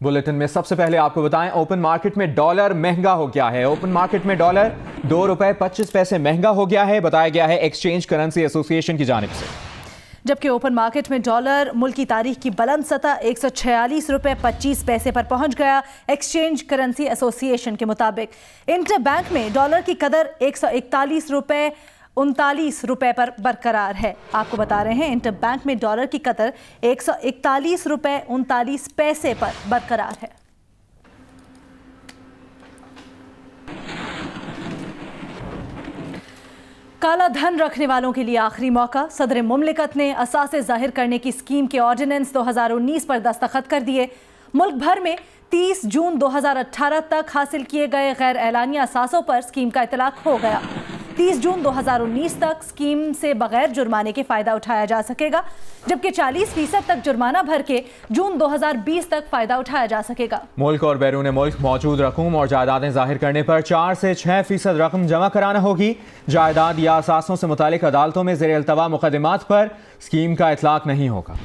Bulletin में सबसे पहले आपको बताएं, ओपन मार्केट में डॉलर महंगा हो गया है। ओपन मार्केट में डॉलर 2 रुपए 25 पैसे महंगा हो गया है, बताया गया है एक्सचेंज करेंसी एसोसिएशन की जानिब से। जबकि ओपन मार्केट में डॉलर मुल्क की तारीख की बुलंद सतह 146 रुपए 25 पैसे पर पहुंच गया। एक्सचेंज करेंसी एसोसिएशन के मुताबिक इंटर बैंक में डॉलर की कदर 141 रुपए 39 रुपए पर बरकरार है। आपको बता रहे हैं, इंटर बैंक में डॉलर की कदर 141 रुपए 39 पैसे पर बरकरार है। काला धन रखने वालों के लिए आखिरी मौका। सदर मुमलिकत ने असासे जाहिर करने की स्कीम के ऑर्डिनेंस 2019 पर दस्तखत कर दिए। मुल्क भर में 30 जून 2018 तक हासिल किए गए गैर एलानिया असासों पर स्कीम का इतलाक हो गया। 30 जून 2019 तक स्कीम से बगैर जुर्माने के फायदा उठाया जा सकेगा, जबकि 40% तक जुर्माना भर के जून 2020 तक फायदा उठाया जा सकेगा। मुल्क और बैरून मुल्क मौजूद रकूम और जायदादें जाहिर करने पर 4 से 6% रकम जमा कराना होगी। जायदाद या असासों से मुतालिक अदालतों में ज़ेर इल्तवा मुकदमात पर स्कीम का इतलाक नहीं होगा।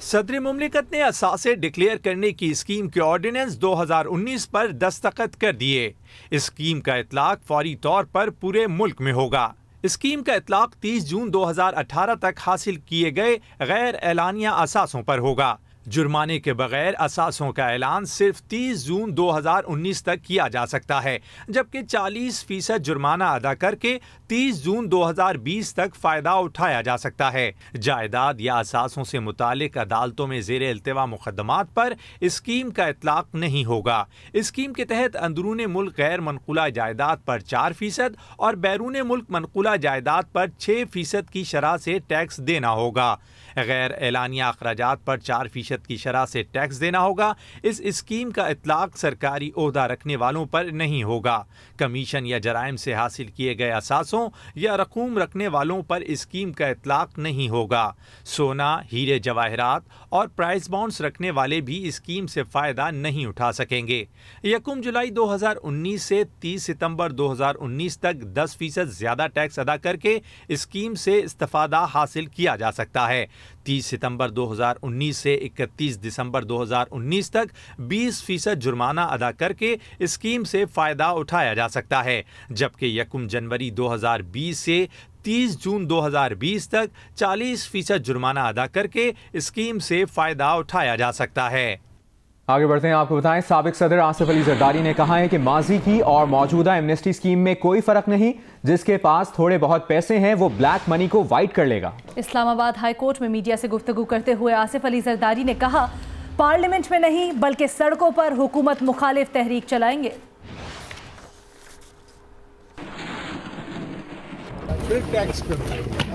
सदर मुमलिकत ने असासे डिक्लेयर करने की स्कीम के ऑर्डिनेंस 2019 पर दस्तखत कर दिए। इस स्कीम का इतलाक फौरी तौर पर पूरे मुल्क में होगा। स्कीम का इतलाक 30 जून 2018 तक हासिल किए गए गैर एलानिया असासों पर होगा। जुर्माने के बगैर असासों का ऐलान सिर्फ 30 जून 2019 तक किया जा सकता है, जबकि 40% जुर्माना अदा करके 30 जून 2020 तक फायदा उठाया जा सकता है। जायदाद या असासों से मुतालिक अदालतों में ज़ेर इल्तवा मुकदमात पर स्कीम का इतलाक नहीं होगा। स्कीम के तहत अंदरून मुल्क गैर मनकुला जायदाद पर 4% और बैरून मुल्क मनकुला जायदाद पर 6% की शरह से टैक्स देना होगा। गैर एलानिया अखराजात पर 4% की शरह से टैक्स देना होगा। इस स्कीम का इतलाक सरकारी ओहदा रखने वालों पर नहीं होगा। कमीशन या जराइम से हासिल किए गए असासों या रकूम रखने वालों पर स्कीम का इतलाक नहीं होगा। सोना, हीरे जवाहरात और प्राइस बॉन्ड्स रखने वाले भी स्कीम से फ़ायदा नहीं उठा सकेंगे। 1 जुलाई 2019 से 30 सितंबर 2019 तक 10% ज़्यादा टैक्स अदा करके स्कीम से इस्तिफ़ादा हासिल किया जा सकता है। 30 सितंबर 2019 से 31 दिसंबर 2019 तक 20% जुर्माना अदा करके स्कीम से फ़ायदा उठाया जा सकता है, जबकि 1 जनवरी 2020 से 30 जून 2020 तक 40% जुर्माना अदा करके स्कीम से फ़ायदा उठाया जा सकता है। आगे बढ़ते हैं, आपको बताएं, साबिक सदर आसिफ अली जरदारी ने कहा है कि माजी की और मौजूदा एमनेस्टी स्कीम में कोई फर्क नहीं। जिसके पास थोड़े बहुत पैसे हैं वो ब्लैक मनी को वाइट कर लेगा। इस्लामाबाद हाई कोर्ट में मीडिया से गुफ्तगू करते हुए आसिफ अली जरदारी ने कहा, पार्लियामेंट में नहीं बल्कि सड़कों पर हुकूमत मुखालिफ तहरीक चलाएंगे। फिर टैक्स करो,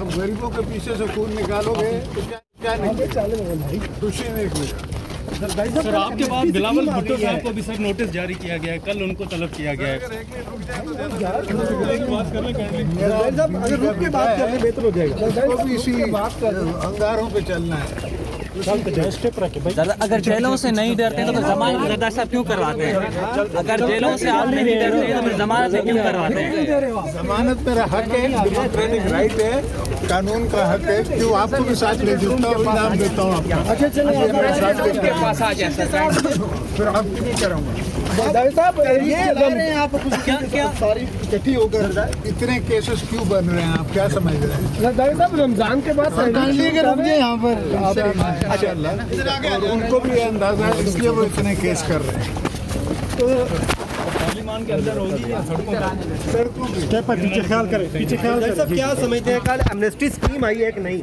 अब गरीबों के पीछे से खून निकालोगे तो क्या नहीं, खुशी नहीं मिलेगा। सर, आपके बाद बिलावल भुट्टो साहब को भी सर नोटिस जारी किया गया है, कल उनको तलब किया गया है। अगर रुक के बात करने बेहतर हो जाएगा। इसी अंगारों पे चलना है। अगर जेलों से नहीं डरते तो जमानत जरदार साहब क्यों करवाते हैं? अगर जेलों से आप नहीं डरते तो फिर जमानत क्यों करवाते हैं? जमानत मेरा हक है, डेमोक्रेटिक राइट है, कानून का हक है। क्यों आपको भी साथ ले सकता हूँ, इनाम देता हूँ आपको। अच्छा चलिए, फिर आप नहीं कराऊंगा। आप क्या सारी इकट्ठी होकर इतने केसेस क्यों बन रहे हैं? आप क्या समझ रहे हैं? साहब रमजान के बाद यहाँ पर और उनको भी अंदाजा है, इसलिए वो इतने केस कर रहे हैं। तो पार्लियामेंट के अंदर होगी या सड़कों पर पीछे ख्याल करें, पीछे ख्याल करें। सब क्या समझते हैं? कल एमनेस्टी स्कीम आई है कि नहीं?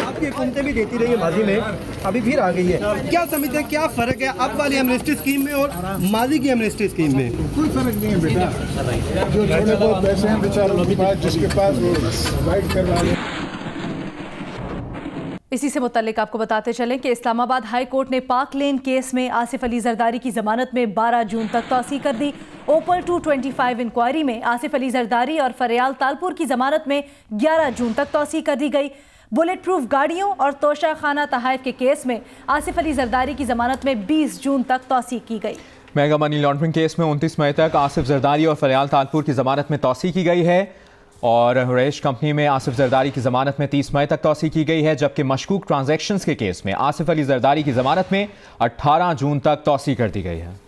आपकी हुकूमतें भी देती रही है माजी में, अभी फिर आ गई है। क्या समझते हैं, क्या फ़र्क है अब वाली एमनेस्टी स्कीम में और माजी की एमनेस्टी स्कीम में? कोई फर्क नहीं है बेटा। जो थोड़े बहुत पैसे हैं बेचारों के पास, जिसके पास वो वाइट करवा ले। इसी से मुताल्लिक आपको बताते चलें कि इस्लामाबाद हाई कोर्ट ने पाक लेन केस में आसिफ अली जरदारी की जमानत में 12 जून तक तौसीह कर दी। ओपल 225 इंक्वायरी में आसिफ अली जरदारी और फरियाल तालपुर की जमानत में 11 जून तक तौसीह कर दी गई। बुलेट प्रूफ गाड़ियों और तोशा खाना तहाइफ के केस में आसिफ अली जरदारी की जमानत में 20 जून तक तौसीह की गई। मेगा मनी लॉन्ड्रिंग केस में 29 मई तक आसिफ जरदारी और फरियाल तालपुर की जमानत में तौसीह की गई है। और हुरैश कंपनी में आसिफ जरदारी की जमानत में 30 मई तक तौसी की गई है, जबकि मशकूक ट्रांजैक्शंस के केस में आसिफ अली जरदारी की जमानत में 18 जून तक तौसी कर दी गई है।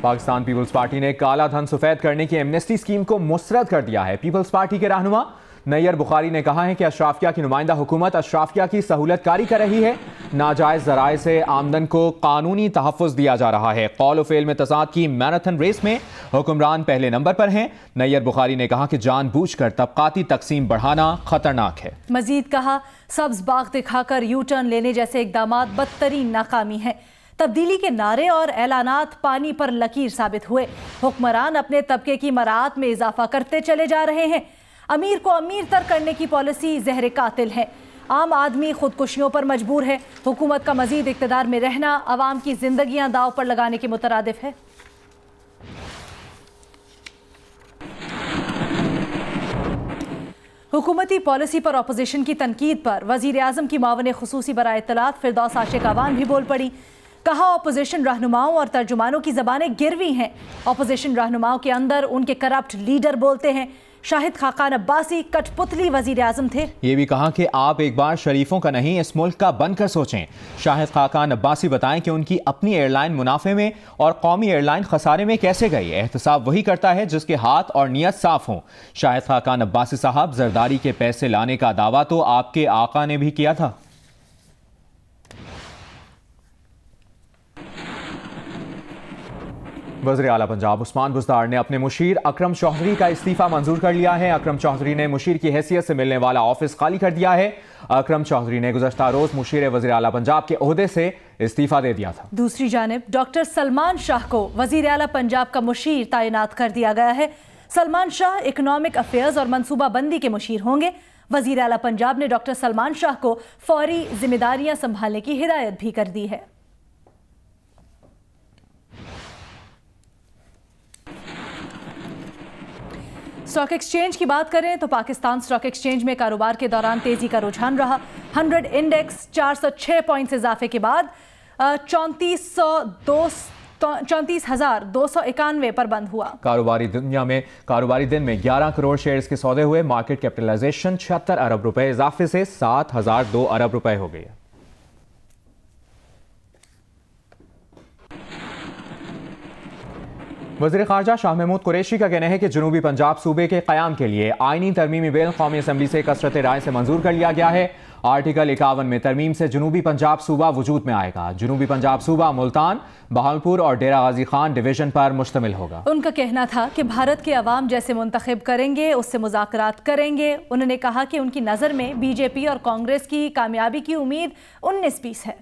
पाकिस्तान पीपल्स पार्टी ने काला धन सफेद करने की एमनेस्टी स्कीम को मुस्तरद कर दिया है। पीपल्स पार्टी के रहनुमा नैयर बुखारी ने कहा है कि अशराफिया की नुमाइंदा हुकूमत अशराफिया की सहूलतकारी कर रही है, नाजायज जराए से आमदन को कानूनी तहफ़्फ़ुज़ दिया जा रहा है। कौल व फ़ेल में तज़ाद की मैराथन रेस में हुक्मरान पहले नंबर पर हैं। नैयर बुखारी ने कहा कि जानबूझकर तबक़ाती तकसीम बढ़ाना खतरनाक है। मजीद कहा, सब्ज बाग दिखाकर यू टर्न लेने जैसे इक़दामात बदतरीन नाकामी है। तब्दीली के नारे और ऐलानात पानी पर लकीर साबित हुए। हुक्मरान अपने तबके की मराअत में इजाफा करते चले जा रहे हैं। अमीर को अमीर तर करने की पॉलिसी जहर कातिल है। आम आदमी खुदकुशियों पर मजबूर है। हुकूमत का मजीद इक़्तिदार में रहना अवाम की जिंदगियां दाव पर लगाने के मुतरादिफ है। हुकूमती पॉलिसी पर अपोजिशन की तनकीद पर वज़ीर आज़म की मावन खुसूसी बराए इत्तलात फिरदौस आशिक अवान भी बोल पड़ी। कहा, अपोजिशन रहनुमाओं और तर्जुमानों की ज़बानें गिरवी हैं। अपोजिशन रहनुमाओं के अंदर उनके करप्ट लीडर बोलते हैं। शाहिद खाकान अब्बासी कठपुतली वज़ीर आज़म थे। ये भी कहा कि आप एक बार शरीफों का नहीं इस मुल्क का बनकर सोचें। शाहिद खाकान अब्बासी बताएं कि उनकी अपनी एयरलाइन मुनाफे में और कौमी एयरलाइन खसारे में कैसे गई। एहतसाब वही करता है जिसके हाथ और नीयत साफ हों। शाहिद खाकान अब्बासी साहब, जरदारी के पैसे लाने का दावा तो आपके आका ने भी किया था। वज़ीर आला पंजाब उस्मान बुज़दार ने अपने मुशीर अकरम चौधरी का इस्तीफ़ा मंजूर कर लिया है। अकरम चौधरी ने मुशीर की हैसियत से मिलने वाला ऑफिस खाली कर दिया है। अकरम चौधरी ने गुज़श्ता रोज़ मुशीर वज़ीर आला पंजाब के ओहदे से इस्तीफ़ा दे दिया था। दूसरी जानिब डॉक्टर सलमान शाह को वज़ीर आला पंजाब का मुशीर तैनात कर दिया गया है। सलमान शाह इकनॉमिक अफेयर्स और मनसूबाबंदी के मुशीर होंगे। वज़ीर आला पंजाब ने डॉक्टर सलमान शाह को फौरी जिम्मेदारियां संभालने की हिदायत भी कर दी है। स्टॉक एक्सचेंज की बात करें तो पाकिस्तान स्टॉक एक्सचेंज में कारोबार के दौरान तेजी का रुझान रहा। 100 इंडेक्स 406 पॉइंट से इजाफे के बाद 34,291 पर बंद हुआ। कारोबारी दिन में 11 करोड़ शेयर्स के सौदे हुए। मार्केट कैपिटलाइजेशन 76 अरब रुपए इजाफे से 7,002 अरब रुपए हो गई है। वज़ीर ख़ारजा शाह महमूद कुरैशी का कहना है कि जनूबी पंजाब सूबे के क़याम के लिए आइनी तरमीमी बिल कौमी असम्बली से कसरत राय से मंजूर कर लिया गया है। आर्टिकल 51 में तरमीम से जनूबी पंजाब सूबा वजूद में आएगा। जनूबी पंजाब सूबा मुल्तान, बहावलपुर और डेरा गाजी खान डिवीजन पर मुश्तमिल होगा। उनका कहना था कि भारत के अवाम जैसे मुंतखब करेंगे उससे मुज़ाकरात करेंगे। उन्होंने कहा कि उनकी नज़र में बीजेपी और कांग्रेस की कामयाबी की उम्मीद 19-20 है।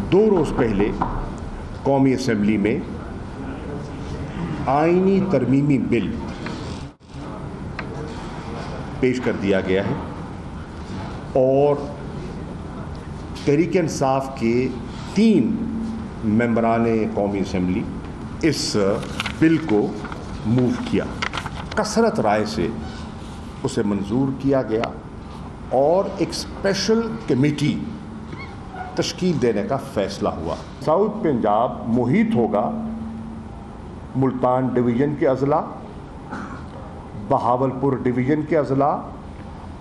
2 रोज़ पहले कौमी असम्बली में आइनी तरमीमी बिल पेश कर दिया गया है और तहरीक इंसाफ के 3 मेंबरान कौमी असम्बली इस बिल को मूव किया। कसरत राय से उसे मंजूर किया गया और एक स्पेशल कमेटी तश्कील देने का फैसला हुआ। साउथ पंजाब मुहित होगा मुल्तान डिवीज़न के अजला, बहावलपुर डिवीज़न के अजला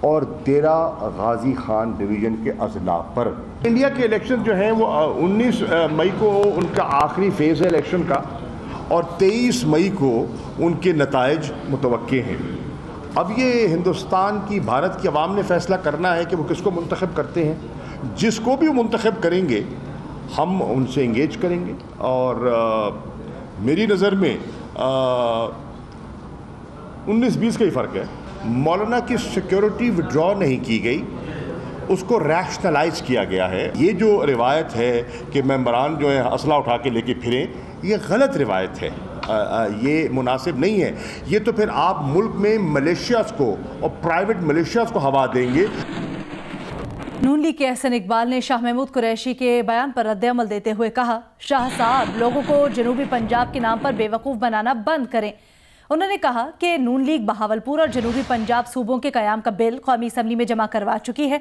और डेरा गाजी खान डिवीज़न के अजला पर। इंडिया के इलेक्शन जो हैं वो 19 मई को उनका आखिरी फेज़ है इलेक्शन का और 23 मई को उनके नताइज मुतवक्के हैं। अब ये हिंदुस्तान की, भारत की आवाम ने फैसला करना है कि वो किसको मुंतखब करते हैं। जिसको भी मुंतखब करेंगे हम उनसे इंगेज करेंगे और मेरी नज़र में 19-20 का ही फ़र्क है। मौलाना की सिक्योरिटी विड्रॉ नहीं की गई, उसको रैशनलाइज किया गया है। ये जो रिवायत है कि मेंबरान जो है असला उठा के लेके फिरें, ये गलत रिवायत है। ये मुनासिब नहीं है। ये तो फिर आप मुल्क में मलेशियाज़ को और प्राइवेट मलेशियाज़ को हवा देंगे। नून लीग के एहसन इकबाल ने शाह महमूद कुरैशी के बयान पर रद्द-ए-अमल देते हुए कहा, शाह साहब लोगों को जनूबी पंजाब के नाम पर बेवकूफ़ बनाना बंद करें। उन्होंने कहा कि नून लीग बहावलपुर और जनूबी पंजाब सूबों के क़याम का बिल कौमी असम्बली में जमा करवा चुकी है।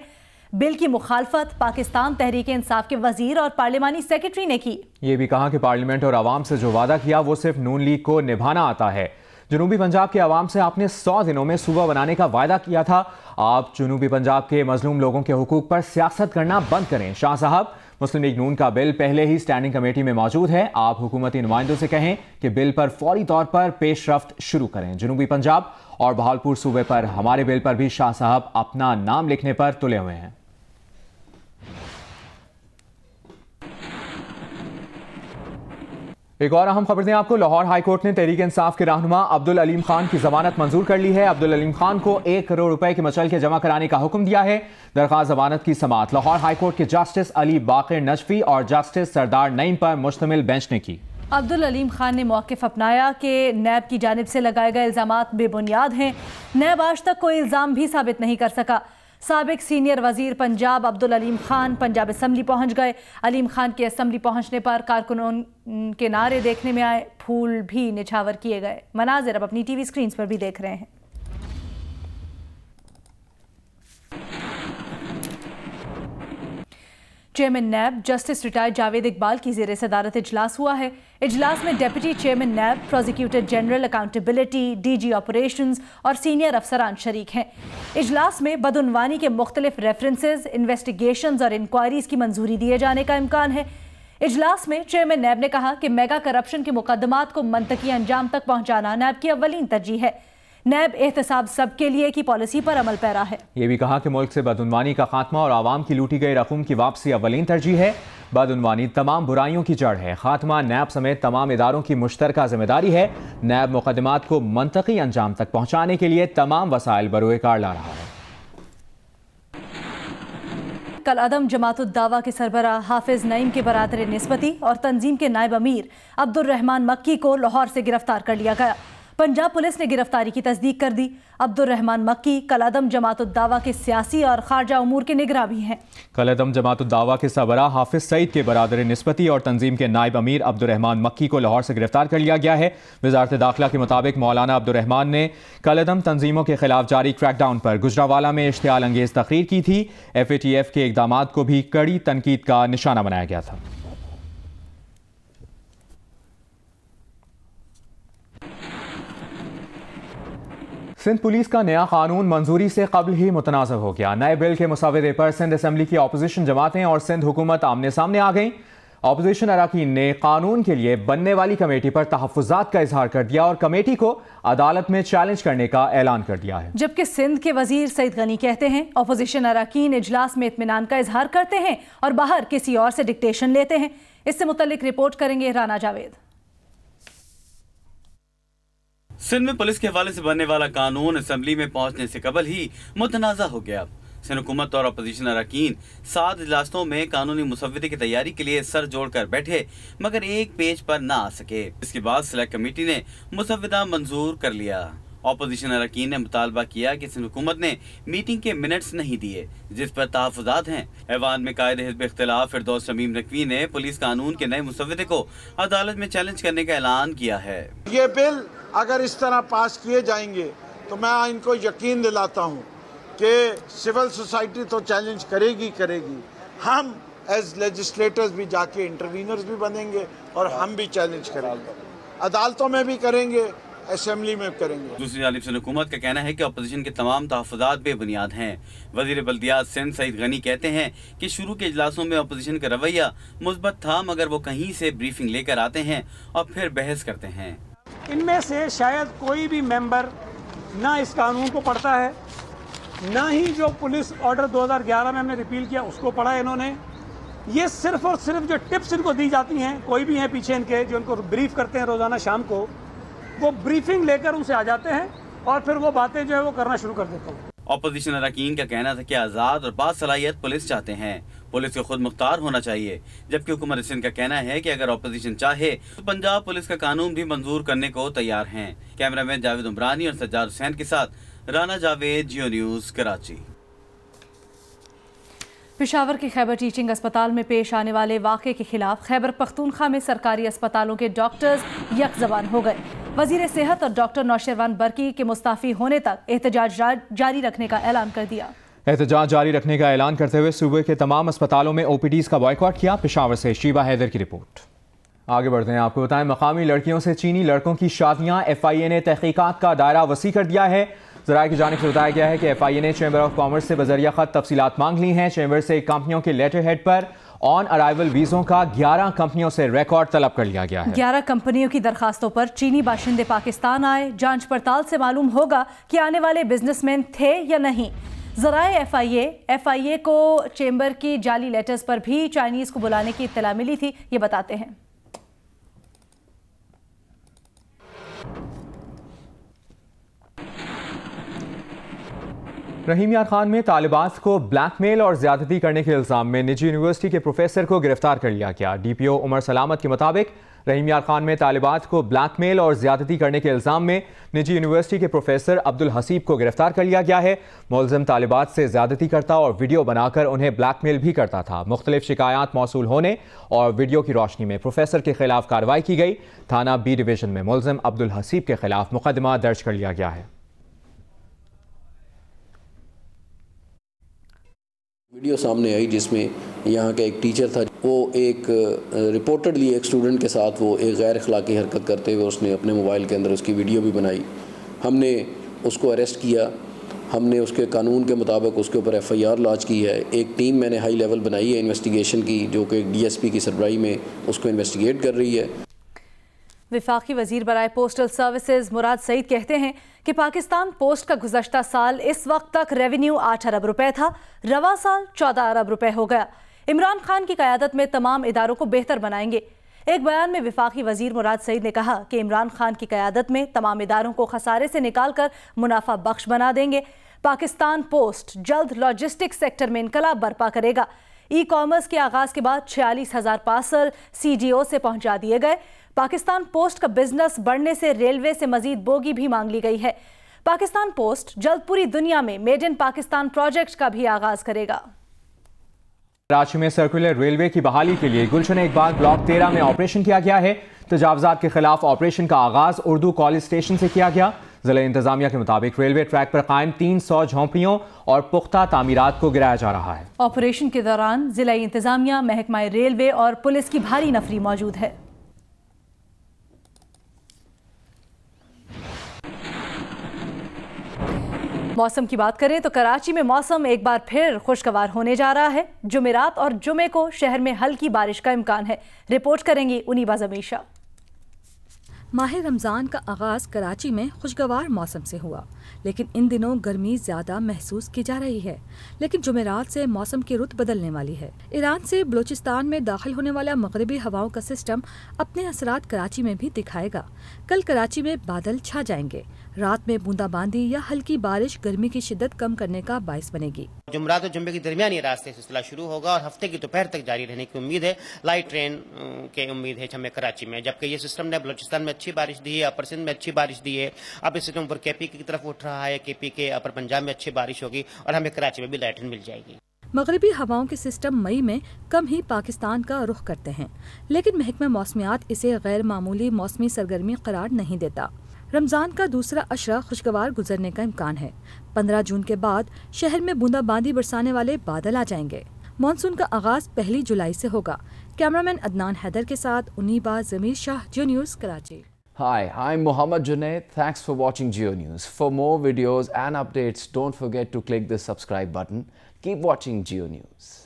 बिल की मुखालफत पाकिस्तान तहरीक इंसाफ के वजीर और पार्लिमानी सेक्रेटरी ने की। ये भी कहा कि पार्लियामेंट और आवाम से जो वादा किया वो सिर्फ नून लीग को निभाना आता है। जनूबी पंजाब के आवाम से आपने 100 दिनों में सूबा बनाने का वादा किया था। आप जनूबी पंजाब के मजलूम लोगों के हुकूक पर सियासत करना बंद करें। शाह साहब, मुस्लिम लीग नून का बिल पहले ही स्टैंडिंग कमेटी में मौजूद है। आप हुकूमती नुमाइंदों से कहें कि बिल पर फौरी तौर पर पेशरफ्त शुरू करें। जनूबी पंजाब और बहावलपुर सूबे पर हमारे बिल पर भी शाह साहब अपना नाम लिखने पर तुले हुए हैं। एक और अहम खबर दें आपको, लाहौर हाई कोर्ट ने तहरीक इंसाफ के रहनुमा अब्दुल अलीम खान की जमानत मंजूर कर ली है। अब्दुल अलीम खान को 1 करोड़ रुपए के मचल के जमा कराने का हुक्म दिया है। दरख्वास्त जमानत की समाअत लाहौर हाई कोर्ट के जस्टिस अली बाकिर नजफी और जस्टिस सरदार नईम पर मुश्तमिल बेंच ने की। अब्दुल अलीम खान ने मौक़िफ़ अपनाया कि नैब की जानिब से लगाए गए इल्ज़ामात बेबुनियाद हैं। नैब आज तक कोई इल्ज़ाम भी साबित नहीं कर सका। साबिक सीनियर वजीर पंजाब अब्दुल अलीम खान पंजाब असम्बली पहुंच गए। अलीम खान के असम्बली पहुंचने पर कारकुनों के नारे देखने में आए, फूल भी निछावर किए गए। मनाजिर अब अपनी टीवी स्क्रीन पर भी देख रहे हैं। Chairman NAB justice retired Javed Iqbal की ज़ेर सदारत इजलास हुआ है। इजलास में deputy chairman NAB, prosecutor general, accountability, DG operations और सीनियर अफसरान शरीक हैं। इजलास में बदउनवानी के मुख्तलिफ रेफरेंसेज, इन्वेस्टिगेशंस और इंक्वायरीज की मंजूरी दिए जाने का इम्कान है। इजलास में चेयरमैन नैब ने कहा कि मेगा करप्शन के मुकदमात को मंतकी अंजाम तक पहुँचाना नैब की अव्वलीन तरजीह है। नैब एहतसाब सबके लिए की पॉलिसी पर अमल पैरा है। ये भी कहा कि मुल्क से बदउनवानी का खात्मा और आवाम की लूटी गई रकूम की वापसी अव्वलीन तरजीह है। बदउनवानी तमाम बुराइयों की जड़ है। खात्मा नैब समेत तमाम इदारों की मुश्तरका जिम्मेदारी है। नैब मुकदमात को मंतकी अंजाम तक पहुँचाने के लिए तमाम वसाइल बरोएकार ला रहा है। कल अदम जमातुद्दावा के सरबराह हाफिज नईम के बरादर निस्बती और तंजीम के नायब अमीर अब्दुल रहमान मक्की को लाहौर से गिरफ्तार कर लिया गया। पंजाब पुलिस ने गिरफ्तारी की तस्दीक कर दी। अब्दुल रहमान मक्की कलअदम जमातुद्दावा के सियासी और खारजा उमूर के निगरां भी हैं। कलअदम जमातुद्दावा के सरबराह हाफिज सईद के बरादर निस्बती और तंजीम के नायब अमीर अब्दुल रहमान मक्की को लाहौर से गिरफ्तार कर लिया गया है। वजारत दाखिला के मुताबिक मौलाना अब्दुल रहमान ने कलअदम तंजीमों के खिलाफ जारी क्रैकडाउन पर गुजरावाला में इश्तियाल अंगेज तकरीर की थी। FATF के इकदामात को भी कड़ी तनकीद का निशाना बनाया गया था। सिंध पुलिस का नया कानून मंजूरी से कबल ही मुतनाज़ हो गया। नए बिल के मुसवदे पर सिंध असम्बली की अपोजिशन जमातें और सिंध हुकूमत आमने सामने आ गईं। अपोजिशन अरकान ने कानून के लिए बनने वाली कमेटी पर तहफ़्फ़ुज़ात का इजहार कर दिया और कमेटी को अदालत में चैलेंज करने का ऐलान कर दिया है। जबकि सिंध के वजीर सईद गनी कहते हैं अपोजिशन अरकान इजलास में इत्मीनान का इजहार करते हैं और बाहर किसी और से डिक्टेशन लेते हैं। इससे मुतल्लिक रिपोर्ट करेंगे राना जावेद। सिंध में पुलिस के हवाले से बनने वाला कानून असेंबली में पहुंचने से कबल ही मुतनाज़ा हो गया। सिंध हुकूमत और अपोजिशन अरकान 7 इजलासों में कानूनी मुसव्वदे की तैयारी के लिए सर जोड़कर बैठे, मगर एक पेज पर ना आ सके। इसके बाद सिलेक्ट कमेटी ने मुसव्वदा मंजूर कर लिया। अपोजिशन अरकान ने मुतालबा किया कि सिंध हुकूमत ने मीटिंग के मिनट्स नहीं दिए, जिस पर तहफ़्फ़ुज़ात हैं। ऐवान में कायद हिज़्ब इख्तिलाफ फिरदौस शमीम नकवी ने पुलिस कानून के नए मुसव्वदे को अदालत में चैलेंज करने का ऐलान किया है। ये बिल अगर इस तरह पास किए जाएंगे तो मैं इनको यकीन दिलाता हूँ कि सिविल सोसाइटी तो चैलेंज करेगी। हम एज लेजिस्लेटर्स भी जाके इंटरवीनर्स भी बनेंगे और हम भी चैलेंज करेंगे, अदालतों में भी करेंगे, असेंबली में करेंगे। दूसरी जानिब से हुकूमत का कहना है कि अपोजिशन के तमाम तहफ़्फ़ुज़ात बेबुनियाद हैं। वज़ीर बल्दियात सिंध सईद गनी कहते हैं कि शुरू के इजलासों में अपोजिशन का रवैया मुस्बत था, मगर वो कहीं से ब्रीफिंग लेकर आते हैं और फिर बहस करते हैं। इनमें से शायद कोई भी मेंबर ना इस कानून को पढ़ता है, ना ही जो पुलिस ऑर्डर 2011 में हमने रिपील किया उसको पढ़ा है इन्होंने। ये सिर्फ और सिर्फ जो टिप्स इनको दी जाती हैं, कोई भी हैं पीछे इनके जो इनको ब्रीफ करते हैं रोज़ाना शाम को, वो ब्रीफिंग लेकर उनसे आ जाते हैं और फिर वो बातें जो है वो करना शुरू कर देते हैं। अपोजिशन अरकान का कहना था कि आज़ाद और बासलाहियत पुलिस चाहते हैं, पुलिस को खुद मुख्तार होना चाहिए। जबकि हुकूमत सिंध का कहना है कि अगर अपोजिशन चाहे तो पंजाब पुलिस का कानून भी मंजूर करने को तैयार हैं। कैमरामैन जावेद उमरानी और सज्जाद हुसैन के साथ राना जावेद, जियो न्यूज़, कराची। पेशावर के खैबर टीचिंग अस्पताल में पेश आने वाले वाक़े के खिलाफ खैबर पख्तूनख्वा में सरकारी अस्पतालों के डॉक्टर्स यकज़बान हो गए। वज़ीर सेहत और डॉक्टर नौशेरवान बरकी के मुस्ताफ़ी होने तक एहतजाज जारी रखने का ऐलान कर दिया। एहतजाज जारी रखने का ऐलान करते हुए सूबे के तमाम अस्पतालों में OPDs का बॉयकॉट किया। पेशावर से शीबा हैदर की रिपोर्ट। आगे बढ़ते हैं, आपको बताएं मकामी लड़कियों से चीनी लड़कों की शादियां। FIA ने तहकीकात का दायरा वसी कर दिया है। ज़राए की जानिब से बताया गया है कि FIA ने चैम्बर ऑफ कॉमर्स से बजरिया खत तफसीलात मांग ली हैं। चैम्बर से कंपनियों के लेटर हेड पर ऑन अराइवल वीज़ों का 11 कंपनियों से रिकॉर्ड तलब कर लिया गया है। 11 कंपनियों की दरखास्तों पर चीनी बाशिंदे पाकिस्तान आए। जांच पड़ताल से मालूम होगा कि आने वाले बिजनेसमैन थे या नहीं। ज़राए FIA को चैम्बर की जाली लेटर्स पर भी चाइनीज़ को बुलाने की इत्तला मिली थी। ये बताते हैं। रहीम यार खान में तालिबात को ब्लैकमेल और ज्यादती करने के इल्जाम में निजी यूनिवर्सिटी के प्रोफेसर को गिरफ्तार कर लिया गया। DPO उमर सलामत के मुताबिक रहीम यार खान में तालिबात को ब्लैकमेल और ज्यादती करने के इल्जाम में निजी यूनिवर्सिटी के प्रोफेसर अब्दुल हसीब को गिरफ्तार कर लिया गया है। मुलजिम तालिबात से ज्यादती करता और वीडियो बनाकर उन्हें ब्लैकमेल भी करता था। मुख्तलिफ शिकायत मौसूल होने और वीडियो की रोशनी में प्रोफेसर के खिलाफ कार्रवाई की गई। थाना B डिवीजन में मुलजिम अब्दुल हसीब के खिलाफ मुकदमा दर्ज कर लिया गया है। वीडियो सामने आई जिसमें यहाँ का एक टीचर था, वो एक रिपोर्टेडली एक स्टूडेंट के साथ वो एक गैर अखलाकी हरकत करते हुए उसने अपने मोबाइल के अंदर उसकी वीडियो भी बनाई। हमने उसको अरेस्ट किया। हमने उसके कानून के मुताबिक उसके ऊपर FIR लॉन्च की है। एक टीम मैंने हाई लेवल बनाई है इन्वेस्टिगेशन की, जो कि DSP की सरबराही में उसको इन्वेस्टिगेट कर रही है। वफाकी वजीर बराए पोस्टल सर्विसेज मुराद सईद कहते हैं कि पाकिस्तान पोस्ट का गुज़श्ता साल इस वक्त तक रेवेन्यू 8 अरब रुपए था, रवा साल 14 अरब रुपए हो गया। इमरान खान की क़यादत में तमाम इदारों को बेहतर बनाएंगे। एक बयान में वफाकी वजीर मुराद सईद ने कहा कि इमरान खान की क़यादत में तमाम इदारों को खसारे से निकाल कर मुनाफा बख्श बना देंगे। पाकिस्तान पोस्ट जल्द लॉजिस्टिक्स सेक्टर में इनकलाब बर्पा करेगा। ई-कॉमर्स के आगाज के बाद 46,000 पार्सल CGO से पहुंचा दिए गए। पाकिस्तान पोस्ट का बिजनेस बढ़ने से रेलवे से मजीद बोगी भी मांग ली गई है। पाकिस्तान पोस्ट जल्द पूरी दुनिया में मेड इन पाकिस्तान प्रोजेक्ट का भी आगाज करेगा। कराची में सर्कुलर रेलवे की बहाली के लिए गुलशन इकबाल ब्लॉक 13 में ऑपरेशन किया गया है। तजावजात के खिलाफ ऑपरेशन का आगाज उर्दू कॉलेज स्टेशन से किया गया। जिला इंतजामिया के मुताबिक रेलवे ट्रैक पर कायम 300 झोंपड़ियों और पुख्ता तामीरात को गिराया जा रहा है। ऑपरेशन के दौरान जिला इंतजामिया, महकमा रेलवे और पुलिस की भारी नफरी मौजूद है। मौसम की बात करें तो कराची में मौसम एक बार फिर खुशगवार होने जा रहा है। जुमेरात और जुमे को शहर में हल्की बारिश का इम्कान है। रिपोर्ट करेंगी उनीबा जमीशा। माह रमज़ान का आगाज़ कराची में खुशगवार मौसम से हुआ, लेकिन इन दिनों गर्मी ज़्यादा महसूस की जा रही है। लेकिन जुमेरात से मौसम की रुत बदलने वाली है। ईरान से बलूचिस्तान में दाखिल होने वाला मगरबी हवाओं का सिस्टम अपने असरात कराची में भी दिखाएगा। कल कराची में बादल छा जाएंगे। रात में बूंदाबांदी या हल्की बारिश गर्मी की शिद्दत कम करने का बायस बनेगी। जुमरात और जुम्मे के दरमियानी रास्ते सिलसिला शुरू होगा और हफ्ते की दोपहर तक जारी रहने की उम्मीद है। लाइट ट्रेन की उम्मीद है हमें कराची में, जबकि ये सिस्टम ने बलूचिस्तान में अच्छी बारिश दी है, अपर सिंध में अच्छी बारिश दी है। अब इस सिस्टम ऊपर KP की तरफ उठ रहा है। KP के अपर पंजाब में अच्छी बारिश होगी और हमें कराची में भी लाइट ट्रेन मिल जाएगी। मगरबी हवाओं के सिस्टम मई में कम ही पाकिस्तान का रुख करते हैं, लेकिन महकमा मौसमियात इसे गैर मामूली मौसमी सरगर्मी करार नहीं देता। रमजान का दूसरा अशरा खुशगवार गुजरने का इम्कान है। 15 जून के बाद शहर में बूंदाबांदी बरसाने वाले बादल आ जाएंगे। मानसून का आगाज 1 जुलाई से होगा। कैमरामैन अदनान हैदर के साथ Uniba Zameer Shah, Geo News Karachi. Hi, I'm Mohammad Junaid. Thanks for watching Geo News. For more videos and updates, don't forget to click the subscribe button. Keep watching Geo News.